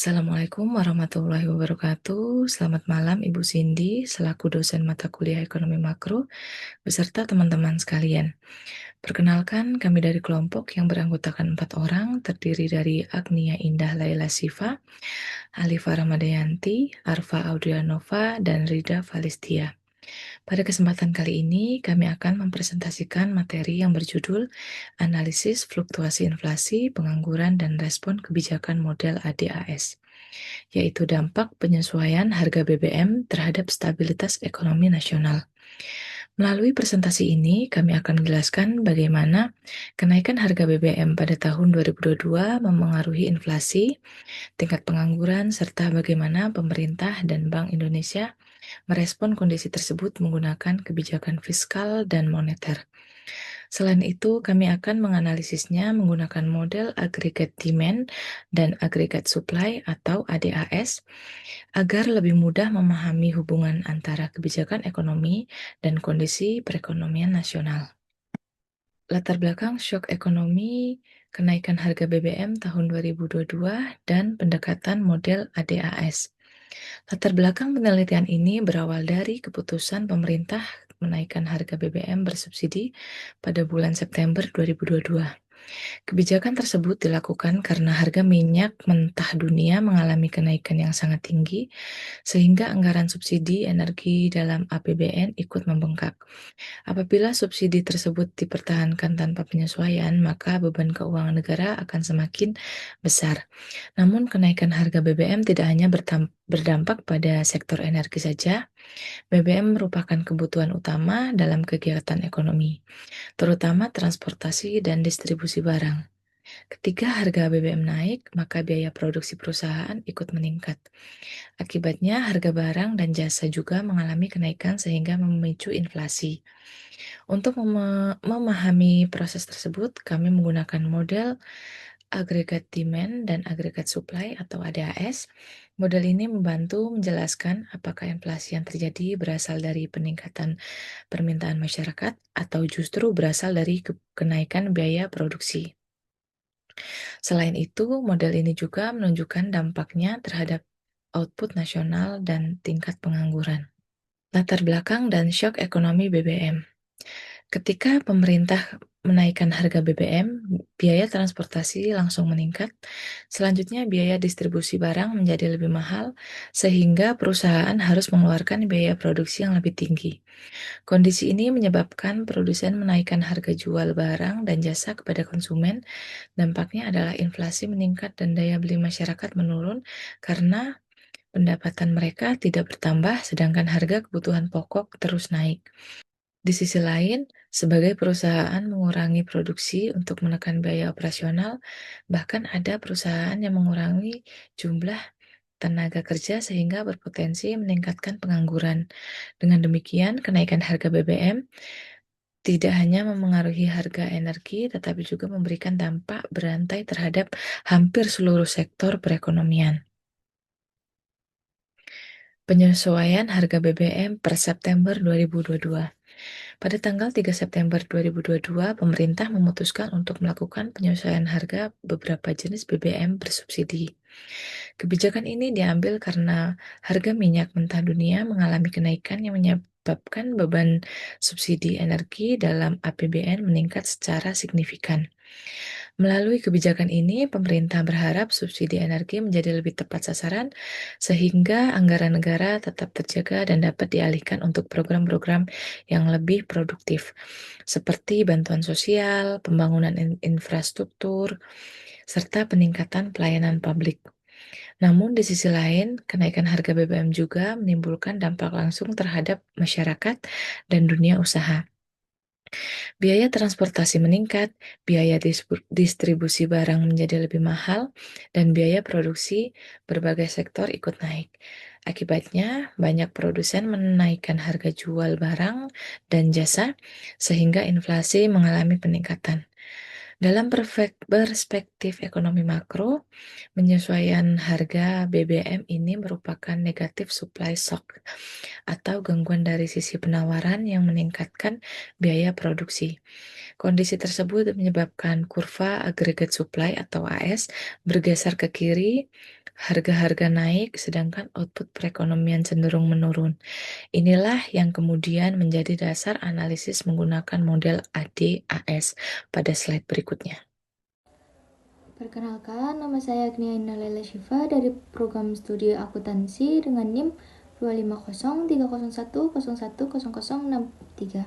Assalamualaikum warahmatullahi wabarakatuh. Selamat malam Ibu Cindy, selaku dosen mata kuliah Ekonomi Makro, beserta teman-teman sekalian. Perkenalkan, kami dari kelompok yang beranggotakan 4 orang, terdiri dari Agnia Indah Laila Siva, Alifa Ramadayanti, Arfa Audrianova, dan Rida Valistia. Pada kesempatan kali ini, kami akan mempresentasikan materi yang berjudul Analisis Fluktuasi Inflasi, Pengangguran, dan Respon Kebijakan Model ADAS, yaitu dampak penyesuaian harga BBM terhadap stabilitas ekonomi nasional. Melalui presentasi ini, kami akan menjelaskan bagaimana kenaikan harga BBM pada tahun 2022 memengaruhi inflasi, tingkat pengangguran, serta bagaimana pemerintah dan Bank Indonesia merespon kondisi tersebut menggunakan kebijakan fiskal dan moneter. Selain itu, kami akan menganalisisnya menggunakan model aggregate demand dan aggregate supply atau ADAS agar lebih mudah memahami hubungan antara kebijakan ekonomi dan kondisi perekonomian nasional. Latar belakang shock ekonomi, kenaikan harga BBM tahun 2022, dan pendekatan model ADAS. Latar belakang penelitian ini berawal dari keputusan pemerintah menaikkan harga BBM bersubsidi pada bulan September 2022. Kebijakan tersebut dilakukan karena harga minyak mentah dunia mengalami kenaikan yang sangat tinggi, sehingga anggaran subsidi energi dalam APBN ikut membengkak. Apabila subsidi tersebut dipertahankan tanpa penyesuaian, maka beban keuangan negara akan semakin besar. Namun, kenaikan harga BBM tidak hanya berdampak pada sektor energi saja. BBM merupakan kebutuhan utama dalam kegiatan ekonomi, terutama transportasi dan distribusi barang. Ketika harga BBM naik, maka biaya produksi perusahaan ikut meningkat. Akibatnya, harga barang dan jasa juga mengalami kenaikan sehingga memicu inflasi. Untuk memahami proses tersebut, kami menggunakan model agregat demand dan agregat supply atau ADAS. Model ini membantu menjelaskan apakah inflasi yang terjadi berasal dari peningkatan permintaan masyarakat atau justru berasal dari kenaikan biaya produksi. Selain itu, model ini juga menunjukkan dampaknya terhadap output nasional dan tingkat pengangguran. Latar belakang dan shock ekonomi BBM. Ketika pemerintah menaikkan harga BBM, biaya transportasi langsung meningkat. Selanjutnya, biaya distribusi barang menjadi lebih mahal, sehingga perusahaan harus mengeluarkan biaya produksi yang lebih tinggi. Kondisi ini menyebabkan produsen menaikkan harga jual barang dan jasa kepada konsumen. Dampaknya adalah inflasi meningkat dan daya beli masyarakat menurun karena pendapatan mereka tidak bertambah, sedangkan harga kebutuhan pokok terus naik. Di sisi lain, sebagai perusahaan mengurangi produksi untuk menekan biaya operasional, bahkan ada perusahaan yang mengurangi jumlah tenaga kerja sehingga berpotensi meningkatkan pengangguran. Dengan demikian, kenaikan harga BBM tidak hanya memengaruhi harga energi, tetapi juga memberikan dampak berantai terhadap hampir seluruh sektor perekonomian. Penyesuaian harga BBM per September 2022. Pada tanggal 3 September 2022, pemerintah memutuskan untuk melakukan penyesuaian harga beberapa jenis BBM bersubsidi. Kebijakan ini diambil karena harga minyak mentah dunia mengalami kenaikan yang menyebabkan beban subsidi energi dalam APBN meningkat secara signifikan. Melalui kebijakan ini, pemerintah berharap subsidi energi menjadi lebih tepat sasaran, sehingga anggaran negara tetap terjaga dan dapat dialihkan untuk program-program yang lebih produktif, seperti bantuan sosial, pembangunan infrastruktur, serta peningkatan pelayanan publik. Namun, di sisi lain, kenaikan harga BBM juga menimbulkan dampak langsung terhadap masyarakat dan dunia usaha. Biaya transportasi meningkat, biaya distribusi barang menjadi lebih mahal, dan biaya produksi berbagai sektor ikut naik. Akibatnya, banyak produsen menaikkan harga jual barang dan jasa, sehingga inflasi mengalami peningkatan. Dalam perspektif ekonomi makro, penyesuaian harga BBM ini merupakan negatif supply shock atau gangguan dari sisi penawaran yang meningkatkan biaya produksi. Kondisi tersebut menyebabkan kurva agregat supply atau AS bergeser ke kiri, harga-harga naik, sedangkan output perekonomian cenderung menurun. Inilah yang kemudian menjadi dasar analisis menggunakan model AD/AS pada slide berikutnya. Perkenalkan, nama saya Agnia Inalele Shiva dari program studi akuntansi dengan NIM 2503010101063.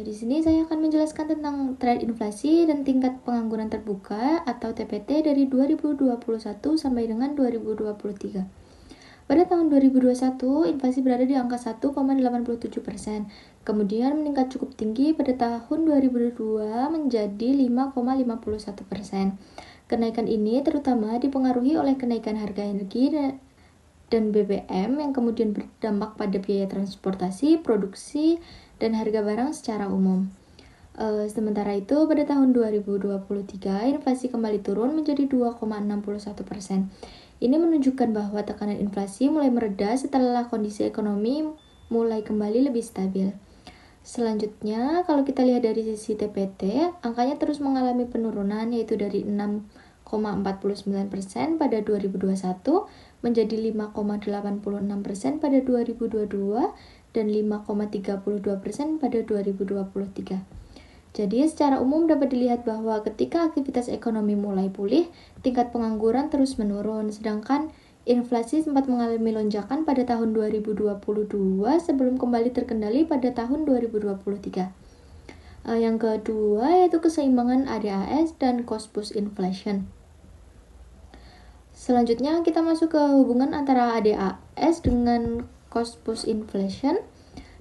Di sini saya akan menjelaskan tentang tren inflasi dan tingkat pengangguran terbuka atau TPT dari 2021 sampai dengan 2023. Pada tahun 2021, inflasi berada di angka 1,87%. Kemudian meningkat cukup tinggi pada tahun 2022 menjadi 5,51%. Kenaikan ini terutama dipengaruhi oleh kenaikan harga energi dan BBM yang kemudian berdampak pada biaya transportasi, produksi, dan harga barang secara umum. Sementara itu, pada tahun 2023, inflasi kembali turun menjadi 2,61%. Ini menunjukkan bahwa tekanan inflasi mulai mereda setelah kondisi ekonomi mulai kembali lebih stabil. Selanjutnya, kalau kita lihat dari sisi TPT, angkanya terus mengalami penurunan yaitu dari 6,49% pada 2021 menjadi 5,86% pada 2022 dan 5,32% pada 2023. Jadi secara umum dapat dilihat bahwa ketika aktivitas ekonomi mulai pulih, tingkat pengangguran terus menurun, sedangkan inflasi sempat mengalami lonjakan pada tahun 2022 sebelum kembali terkendali pada tahun 2023. Yang kedua yaitu keseimbangan ADAS dan cost push inflation. Selanjutnya kita masuk ke hubungan antara ADAS dengan cost push inflation.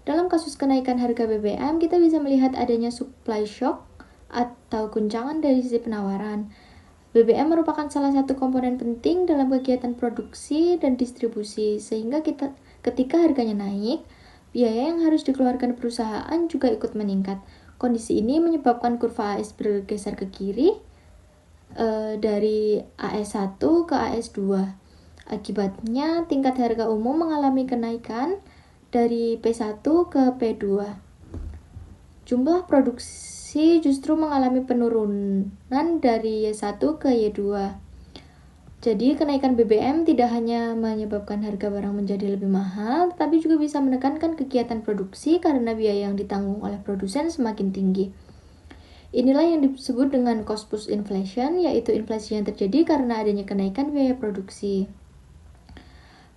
Dalam kasus kenaikan harga BBM, kita bisa melihat adanya supply shock atau guncangan dari sisi penawaran. BBM merupakan salah satu komponen penting dalam kegiatan produksi dan distribusi, sehingga ketika harganya naik, biaya yang harus dikeluarkan perusahaan juga ikut meningkat. Kondisi ini menyebabkan kurva AS bergeser ke kiri dari AS1 ke AS2. Akibatnya, tingkat harga umum mengalami kenaikan dari P1 ke P2. Jumlah produksi justru mengalami penurunan dari Y1 ke Y2. Jadi kenaikan BBM tidak hanya menyebabkan harga barang menjadi lebih mahal, tetapi juga bisa menekankan kegiatan produksi karena biaya yang ditanggung oleh produsen semakin tinggi. Inilah yang disebut dengan cost push inflation, yaitu inflasi yang terjadi karena adanya kenaikan biaya produksi.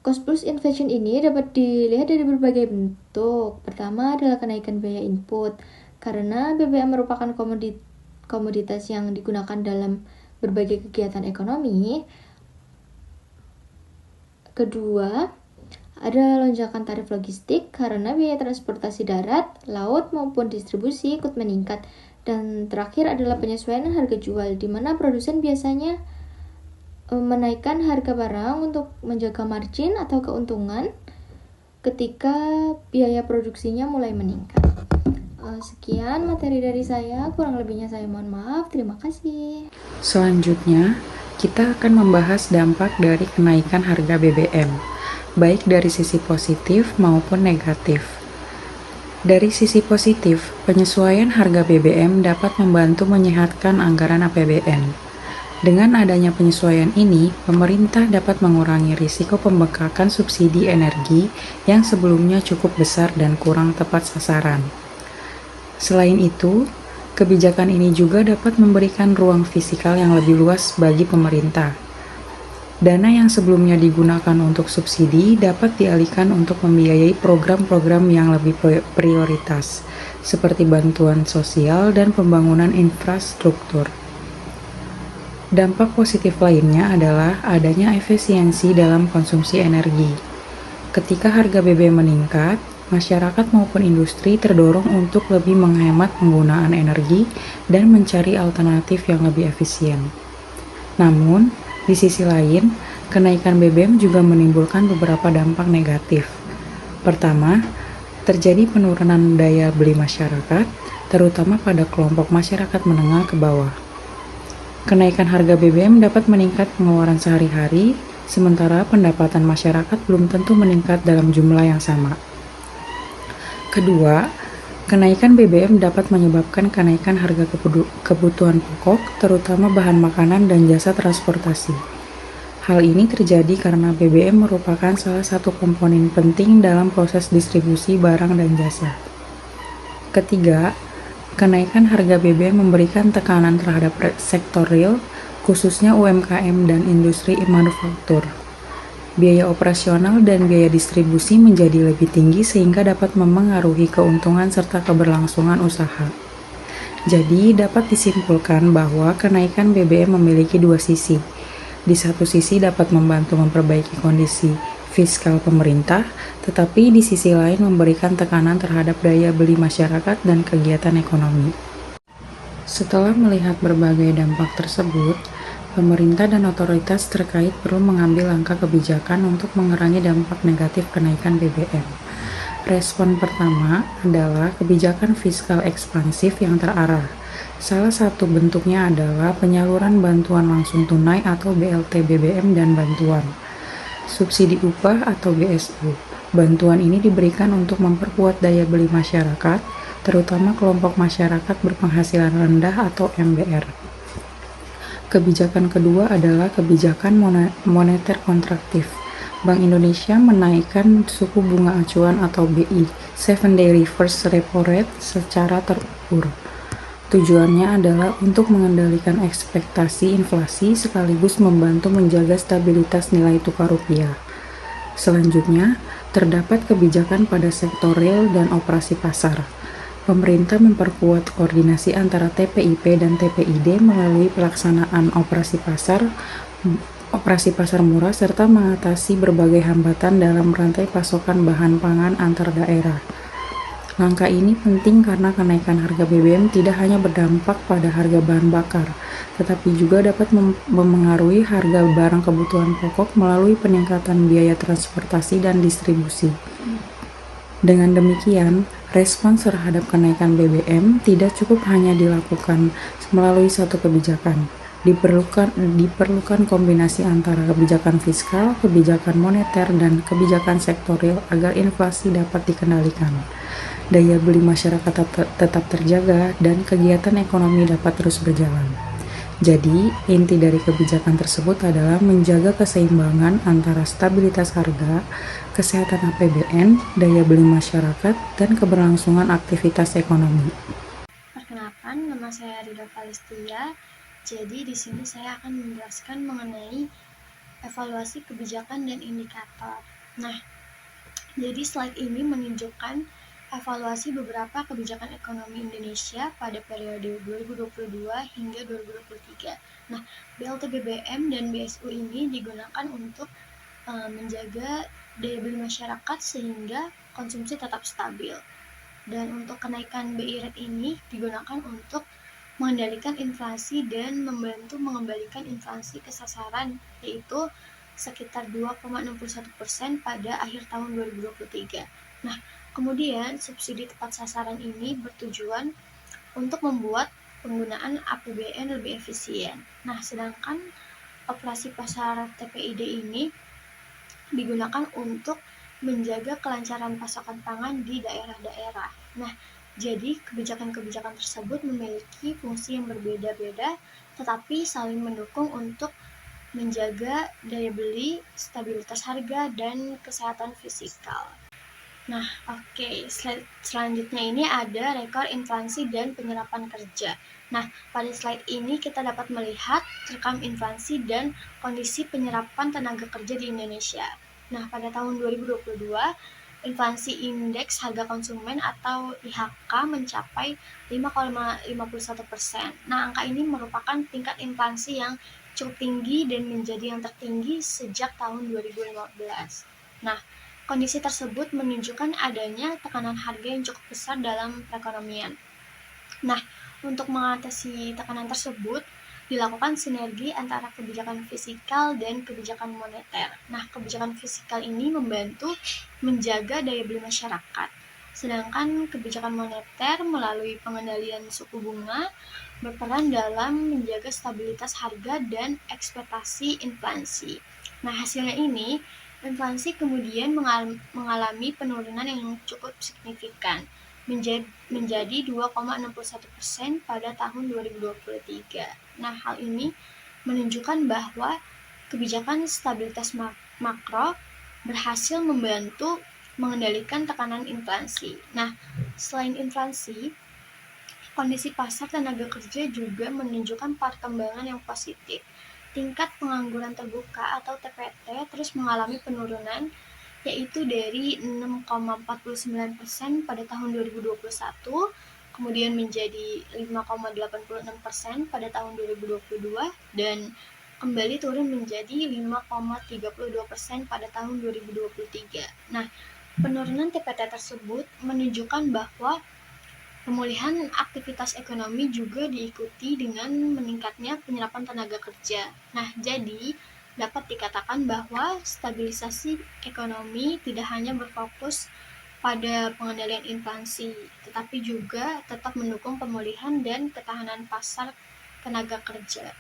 Cost push inflation ini dapat dilihat dari berbagai bentuk. Pertama adalah kenaikan biaya input, karena BBM merupakan komoditas yang digunakan dalam berbagai kegiatan ekonomi. Kedua, ada lonjakan tarif logistik karena biaya transportasi darat, laut, maupun distribusi ikut meningkat. Dan terakhir adalah penyesuaian harga jual, di mana produsen biasanya menaikkan harga barang untuk menjaga margin atau keuntungan ketika biaya produksinya mulai meningkat. Sekian materi dari saya, kurang lebihnya saya mohon maaf. Terima kasih. Selanjutnya, kita akan membahas dampak dari kenaikan harga BBM, baik dari sisi positif maupun negatif. Dari sisi positif, penyesuaian harga BBM dapat membantu menyehatkan anggaran APBN. Dengan adanya penyesuaian ini, pemerintah dapat mengurangi risiko pembengkakan subsidi energi yang sebelumnya cukup besar dan kurang tepat sasaran. Selain itu, kebijakan ini juga dapat memberikan ruang fiskal yang lebih luas bagi pemerintah. Dana yang sebelumnya digunakan untuk subsidi dapat dialihkan untuk membiayai program-program yang lebih prioritas, seperti bantuan sosial dan pembangunan infrastruktur. Dampak positif lainnya adalah adanya efisiensi dalam konsumsi energi. Ketika harga BBM meningkat, masyarakat maupun industri terdorong untuk lebih menghemat penggunaan energi dan mencari alternatif yang lebih efisien. Namun, di sisi lain, kenaikan BBM juga menimbulkan beberapa dampak negatif. Pertama, terjadi penurunan daya beli masyarakat, terutama pada kelompok masyarakat menengah ke bawah. Kenaikan harga BBM dapat meningkat pengeluaran sehari-hari, sementara pendapatan masyarakat belum tentu meningkat dalam jumlah yang sama. Kedua, Kenaikan BBM dapat menyebabkan kenaikan harga kebutuhan pokok, terutama bahan makanan dan jasa transportasi. Hal ini terjadi karena BBM merupakan salah satu komponen penting dalam proses distribusi barang dan jasa. Ketiga, kenaikan harga BBM memberikan tekanan terhadap sektor real, khususnya UMKM dan industri manufaktur. Biaya operasional dan biaya distribusi menjadi lebih tinggi sehingga dapat memengaruhi keuntungan serta keberlangsungan usaha. Jadi, dapat disimpulkan bahwa kenaikan BBM memiliki dua sisi. Di satu sisi dapat membantu memperbaiki kondisi fiskal pemerintah, tetapi di sisi lain memberikan tekanan terhadap daya beli masyarakat dan kegiatan ekonomi. Setelah melihat berbagai dampak tersebut, pemerintah dan otoritas terkait perlu mengambil langkah kebijakan untuk mengurangi dampak negatif kenaikan BBM. Respon pertama adalah kebijakan fiskal ekspansif yang terarah. Salah satu bentuknya adalah penyaluran bantuan langsung tunai atau BLT BBM dan bantuan subsidi upah atau BSU. Bantuan ini diberikan untuk memperkuat daya beli masyarakat, terutama kelompok masyarakat berpenghasilan rendah atau MBR. Kebijakan kedua adalah kebijakan moneter kontraktif. Bank Indonesia menaikkan suku bunga acuan atau BI, 7-day reverse repo rate secara terukur. Tujuannya adalah untuk mengendalikan ekspektasi inflasi sekaligus membantu menjaga stabilitas nilai tukar rupiah. Selanjutnya, terdapat kebijakan pada sektor real dan operasi pasar. Pemerintah memperkuat koordinasi antara TPIP dan TPID melalui pelaksanaan operasi pasar murah serta mengatasi berbagai hambatan dalam rantai pasokan bahan pangan antar daerah. Langkah ini penting karena kenaikan harga BBM tidak hanya berdampak pada harga bahan bakar, tetapi juga dapat memengaruhi harga barang kebutuhan pokok melalui peningkatan biaya transportasi dan distribusi. Dengan demikian, respons terhadap kenaikan BBM tidak cukup hanya dilakukan melalui satu kebijakan. Diperlukan kombinasi antara kebijakan fiskal, kebijakan moneter, dan kebijakan sektorial agar inflasi dapat dikendalikan, daya beli masyarakat tetap terjaga, dan kegiatan ekonomi dapat terus berjalan. Jadi, inti dari kebijakan tersebut adalah menjaga keseimbangan antara stabilitas harga, kesehatan APBN, daya beli masyarakat, dan keberlangsungan aktivitas ekonomi. Perkenalkan, nama saya Rida Palistia. Jadi di sini saya akan menjelaskan mengenai evaluasi kebijakan dan indikator. Nah, jadi slide ini menunjukkan evaluasi beberapa kebijakan ekonomi Indonesia pada periode 2022 hingga 2023. Nah, BLT BBM dan BSU ini digunakan untuk menjaga daya beli masyarakat sehingga konsumsi tetap stabil. Dan untuk kenaikan BI rate ini digunakan untuk mengendalikan inflasi dan membantu mengembalikan inflasi ke sasaran, yaitu sekitar 2,61% pada akhir tahun 2023. Nah, kemudian subsidi tepat sasaran ini bertujuan untuk membuat penggunaan APBN lebih efisien. Nah, sedangkan operasi pasar TPID ini digunakan untuk menjaga kelancaran pasokan pangan di daerah-daerah. Nah, jadi kebijakan-kebijakan tersebut memiliki fungsi yang berbeda-beda, tetapi saling mendukung untuk menjaga daya beli, stabilitas harga, dan kesehatan fiskal. Nah, slide selanjutnya ini ada rekor inflasi dan penyerapan kerja. Nah, pada slide ini kita dapat melihat rekam inflasi dan kondisi penyerapan tenaga kerja di Indonesia. Nah, pada tahun 2022, inflasi indeks harga konsumen atau IHK mencapai 5,51%. Nah, angka ini merupakan tingkat inflasi yang cukup tinggi dan menjadi yang tertinggi sejak tahun 2015. Nah, kondisi tersebut menunjukkan adanya tekanan harga yang cukup besar dalam perekonomian. Nah, untuk mengatasi tekanan tersebut, dilakukan sinergi antara kebijakan fiskal dan kebijakan moneter. Nah, kebijakan fiskal ini membantu menjaga daya beli masyarakat, sedangkan kebijakan moneter melalui pengendalian suku bunga berperan dalam menjaga stabilitas harga dan ekspektasi inflasi. Nah, hasilnya ini, inflasi kemudian mengalami penurunan yang cukup signifikan. menjadi 2,61% pada tahun 2023. Nah, hal ini menunjukkan bahwa kebijakan stabilitas makro berhasil membantu mengendalikan tekanan inflasi. Nah, selain inflasi, kondisi pasar tenaga kerja juga menunjukkan perkembangan yang positif. Tingkat pengangguran terbuka atau TPT terus mengalami penurunan, yaitu dari 6,49% pada tahun 2021, kemudian menjadi 5,86% pada tahun 2022, dan kembali turun menjadi 5,32% pada tahun 2023. Nah, penurunan TPT tersebut menunjukkan bahwa pemulihan aktivitas ekonomi juga diikuti dengan meningkatnya penyerapan tenaga kerja. Nah, jadi dapat dikatakan bahwa stabilisasi ekonomi tidak hanya berfokus pada pengendalian inflasi, tetapi juga tetap mendukung pemulihan dan ketahanan pasar tenaga kerja.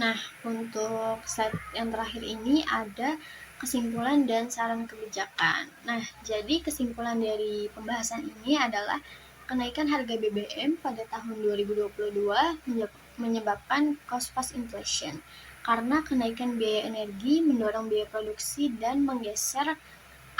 Nah, untuk slide yang terakhir ini ada kesimpulan dan saran kebijakan. Nah, jadi kesimpulan dari pembahasan ini adalah kenaikan harga BBM pada tahun 2022 menyebabkan cost-plus inflation karena kenaikan biaya energi mendorong biaya produksi dan menggeser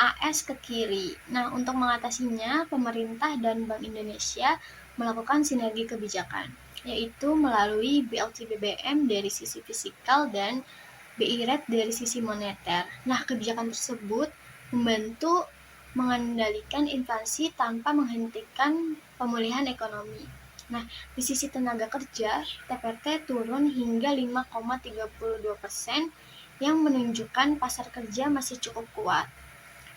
AS ke kiri. Nah, untuk mengatasinya, pemerintah dan Bank Indonesia melakukan sinergi kebijakan, yaitu melalui BLT BBM dari sisi fiskal dan BI Rate dari sisi moneter. Nah, kebijakan tersebut membantu mengendalikan inflasi tanpa menghentikan pemulihan ekonomi. Nah, di sisi tenaga kerja, TPT turun hingga 5,32% yang menunjukkan pasar kerja masih cukup kuat.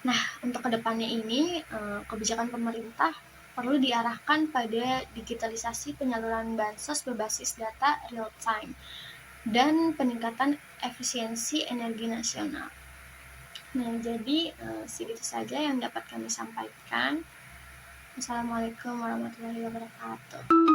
Nah, untuk kedepannya ini, kebijakan pemerintah perlu diarahkan pada digitalisasi penyaluran bansos berbasis data real time dan peningkatan efisiensi energi nasional. Nah, jadi segitu saja yang dapat kami sampaikan. Wassalamualaikum warahmatullahi wabarakatuh.